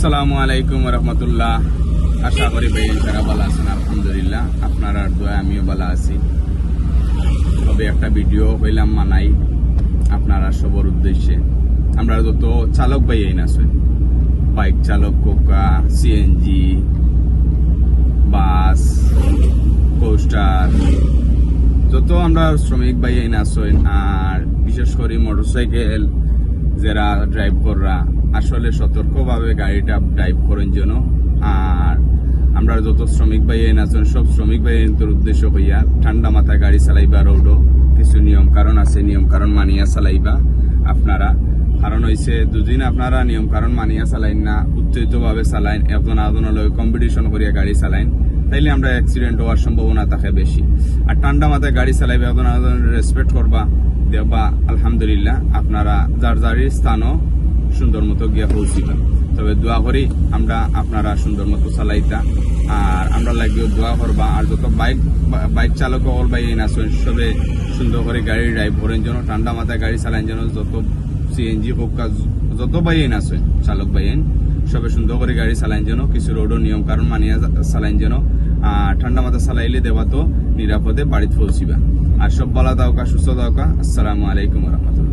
আসসালামু আলাইকুম রহমতুল্লাহ। আশা করি ভাই সারা ভালো আছেন। আলহামদুলিল্লাহ, আপনার আর দোয়া আমিও ভালো আছি। তবে একটা ভিডিও হইলাম মানাই আপনারা সবার উদ্দেশ্যে। আমরা যত চালক ভাই এই আছে, বাইক চালক, কোকা, সিএনজি, বাস, কোস্টার, যত আমরা শ্রমিক ভাই এই আছেন, আর বিশেষ করে মোটরসাইকেল যারা ড্রাইভ করা, আসলে সতর্কভাবে গাড়িটা ড্রাইভ করেন যেন। আর আমরা যত শ্রমিক ভাই আছেন, সব শ্রমিক ভাই উদ্দেশ্য হইয়া ঠান্ডা মাথায় গাড়ি চালাইবা। রোডও কিছু নিয়ম কারণ আছে, নিয়ম কারণ মানিয়া চালাইবা আপনারা। কারণ হয়েছে দুদিন আপনারা নিয়ম কারণ মানিয়া চালাইন না, উত্তেজিতভাবে চালাইন, একজন আজনের কম্পিটিশন করিয়া গাড়ি চালাইন, তাইলে আমরা অ্যাক্সিডেন্ট হওয়ার সম্ভাবনা থাকে বেশি। আর ঠান্ডা মাথায় গাড়ি চালাইবে, একজন আজনের রেসপেক্ট করবা, দেখবা আলহামদুলিল্লাহ আপনারা যার যারির স্থানও সুন্দর মতো গিয়া পৌঁছিবেন। তবে দোয়া করি আমরা আপনারা সুন্দর মতো চালাইতা, আর আমরা লাগিয়েও দোয়া করবা। আর যত বাইক চালক অল বাই আছেন, সবে সুন্দর করে গাড়ি ড্রাইভ করেন যেন, ঠান্ডা মাথায় গাড়ি চালাইন যেন। যত সিএনজি হোক, যত বাইন আছেন চালক বাইন, সবে সুন্দর করে গাড়ি চালাইন যেন, কিছু রোডও নিয়ম কারণ মানিয়া চালাইন যেন। আর ঠান্ডা মাথা চালাইলে দেবা তো নিরাপদে বাড়িতে পৌঁছিবা। আর সব ভালো থাকা, সুস্থ থাকা। আসসালামু আলাইকুম রহমতুল্লাহ।